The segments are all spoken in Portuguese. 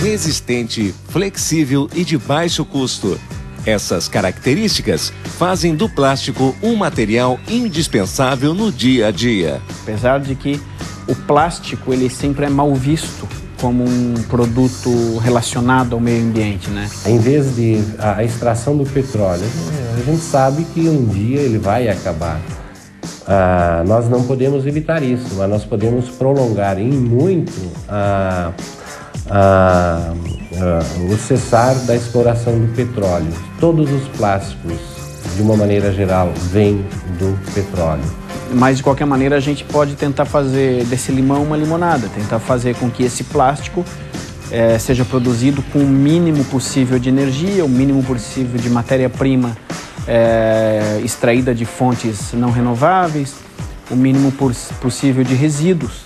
resistente, flexível e de baixo custo. Essas características fazem do plástico um material indispensável no dia a dia. Apesar de que o plástico ele sempre é mal visto como um produto relacionado ao meio ambiente, né? Em vez de a extração do petróleo, a gente sabe que um dia ele vai acabar. Nós não podemos evitar isso, mas nós podemos prolongar em muito o cessar da exploração do petróleo. Todos os plásticos, de uma maneira geral, vêm do petróleo. Mas, de qualquer maneira, a gente pode tentar fazer desse limão uma limonada, tentar fazer com que esse plástico seja produzido com o mínimo possível de energia, o mínimo possível de matéria-prima extraída de fontes não renováveis, o mínimo possível de resíduos.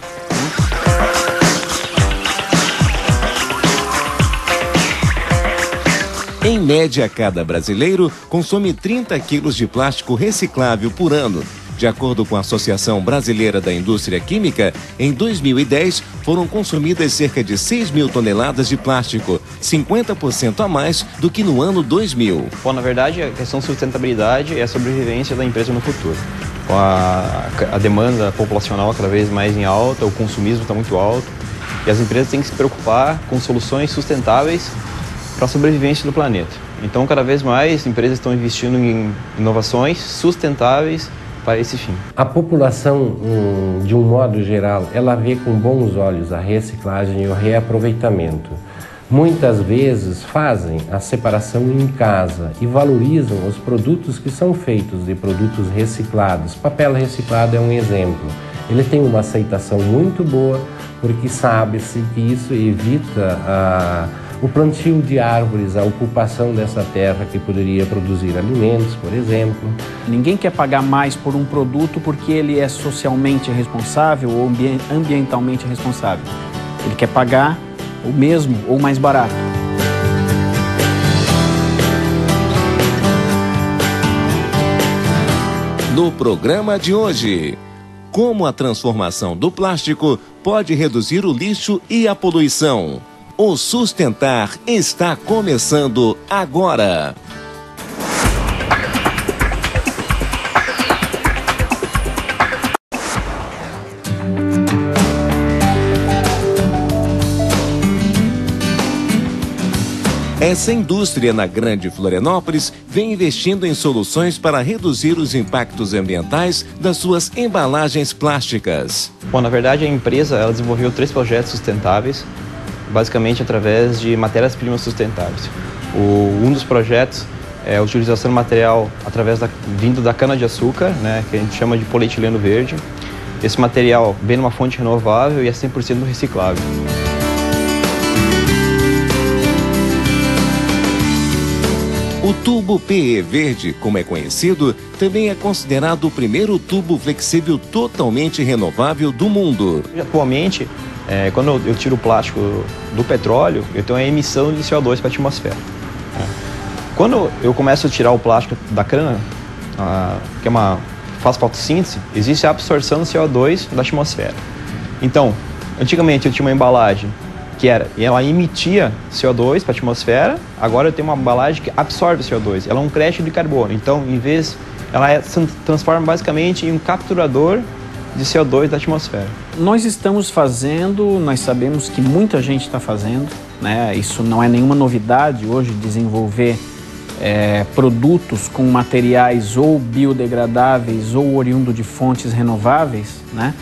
Em média, cada brasileiro consome 30 quilos de plástico reciclável por ano. De acordo com a Associação Brasileira da Indústria Química, em 2010 foram consumidas cerca de 6 mil toneladas de plástico, 50% a mais do que no ano 2000. Bom, na verdade, a questão de sustentabilidade é a sobrevivência da empresa no futuro. Com a demanda populacional cada vez mais em alta, o consumismo está muito alto e as empresas têm que se preocupar com soluções sustentáveis para a sobrevivência do planeta. Então, cada vez mais, empresas estão investindo em inovações sustentáveis para esse fim. A população, de um modo geral, ela vê com bons olhos a reciclagem e o reaproveitamento. Muitas vezes fazem a separação em casa e valorizam os produtos que são feitos de produtos reciclados. Papel reciclado é um exemplo. Ele tem uma aceitação muito boa porque sabe-se que isso evita o plantio de árvores, a ocupação dessa terra que poderia produzir alimentos, por exemplo. Ninguém quer pagar mais por um produto porque ele é socialmente responsável ou ambientalmente responsável. Ele quer pagar o mesmo ou mais barato. No programa de hoje, como a transformação do plástico pode reduzir o lixo e a poluição. O Sustentar está começando agora. Essa indústria na Grande Florianópolis vem investindo em soluções para reduzir os impactos ambientais das suas embalagens plásticas. Bom, na verdade, a empresa ela desenvolveu 3 projetos sustentáveis, basicamente através de matérias-primas sustentáveis. Um dos projetos é a utilização de material vindo da cana-de-açúcar, né, que a gente chama de polietileno verde. Esse material vem numa fonte renovável e é 100% reciclável. O tubo PE verde, como é conhecido, também é considerado o primeiro tubo flexível totalmente renovável do mundo. Atualmente, quando eu tiro o plástico do petróleo, eu tenho a emissão de CO2 para a atmosfera. Quando eu começo a tirar o plástico da cana, que faz fotossíntese, existe a absorção do CO2 da atmosfera. Então, antigamente eu tinha uma embalagem e ela emitia CO2 para a atmosfera, agora eu tenho uma embalagem que absorve CO2, ela é um crédito de carbono. Então, ela se transforma basicamente em um capturador de CO2 da atmosfera. Nós estamos fazendo, nós sabemos que muita gente está fazendo, né? Isso não é nenhuma novidade hoje, desenvolver produtos com materiais ou biodegradáveis ou oriundo de fontes renováveis, né?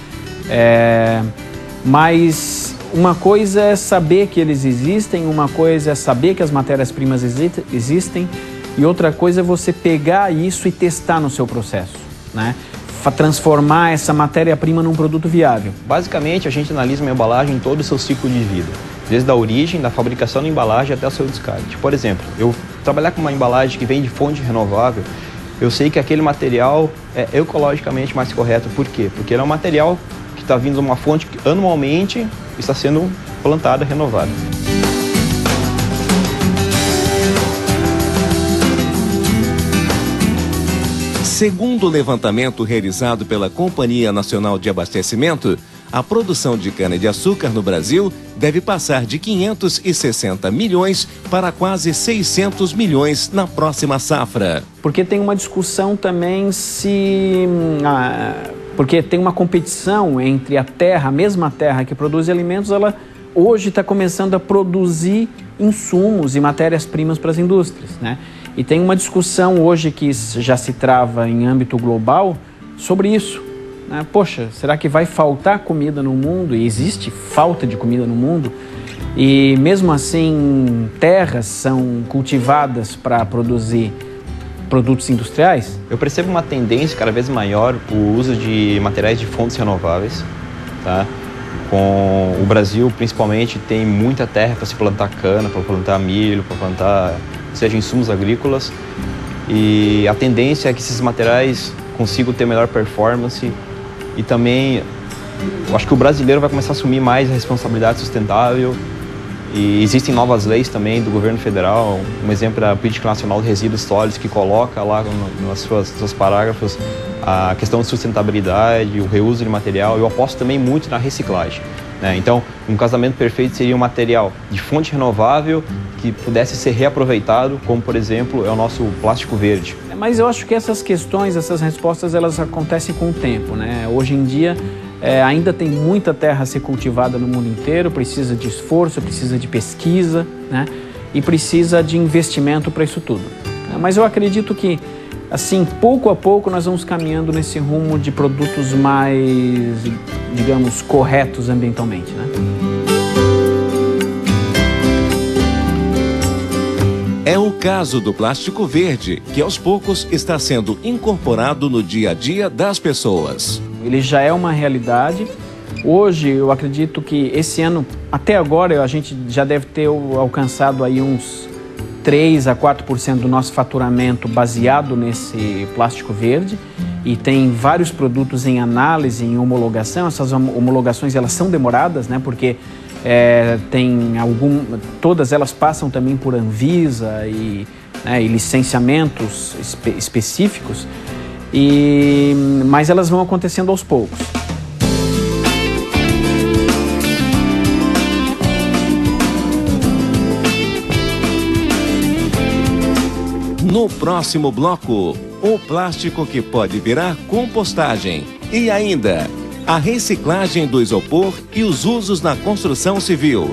Mas uma coisa é saber que eles existem, uma coisa é saber que as matérias-primas existem e outra coisa é você pegar isso e testar no seu processo, né? Transformar essa matéria-prima num produto viável. Basicamente, a gente analisa uma embalagem em todo o seu ciclo de vida, desde a origem, da fabricação da embalagem até o seu descarte. Por exemplo, eu trabalhar com uma embalagem que vem de fonte renovável, eu sei que aquele material é ecologicamente mais correto. Por quê? Porque ele é um material que está vindo de uma fonte que anualmente está sendo plantada e renovada. Segundo o levantamento realizado pela Companhia Nacional de Abastecimento, a produção de cana-de-açúcar no Brasil deve passar de 560 milhões para quase 600 milhões na próxima safra. Porque tem uma discussão também porque tem uma competição entre a terra, a mesma terra que produz alimentos, ela hoje está começando a produzir insumos e matérias-primas para as indústrias, né? E tem uma discussão hoje que já se trava em âmbito global sobre isso, né? Poxa, será que vai faltar comida no mundo? E existe falta de comida no mundo? E mesmo assim, terras são cultivadas para produzir produtos industriais? Eu percebo uma tendência cada vez maior o uso de materiais de fontes renováveis, tá? Com o Brasil, principalmente, tem muita terra para se plantar cana, para plantar milho, para plantar, seja insumos agrícolas. E a tendência é que esses materiais consigam ter melhor performance. E também, eu acho que o brasileiro vai começar a assumir mais a responsabilidade sustentável. E existem novas leis também do governo federal. Um exemplo é a Política Nacional de Resíduos Sólidos, que coloca lá nos seus parágrafos a questão de sustentabilidade, o reuso de material. Eu aposto também muito na reciclagem, né? Então, um casamento perfeito seria um material de fonte renovável que pudesse ser reaproveitado, como, por exemplo, é o nosso plástico verde. Mas eu acho que essas questões, essas respostas, elas acontecem com o tempo, né? Hoje em dia, ainda tem muita terra a ser cultivada no mundo inteiro, precisa de esforço, precisa de pesquisa, né? E precisa de investimento para isso tudo. Mas eu acredito que, assim, pouco a pouco nós vamos caminhando nesse rumo de produtos mais, digamos, corretos ambientalmente, né? É o caso do plástico verde, que aos poucos está sendo incorporado no dia a dia das pessoas. Ele já é uma realidade. Hoje, eu acredito que esse ano, até agora, a gente já deve ter alcançado aí uns 3 a 4% do nosso faturamento baseado nesse plástico verde. E tem vários produtos em análise, em homologação. Essas homologações, elas são demoradas, né? Porque todas elas passam também por Anvisa e licenciamentos específicos, mas elas vão acontecendo aos poucos. No próximo bloco, o plástico que pode virar compostagem. E ainda, a reciclagem do isopor e os usos na construção civil.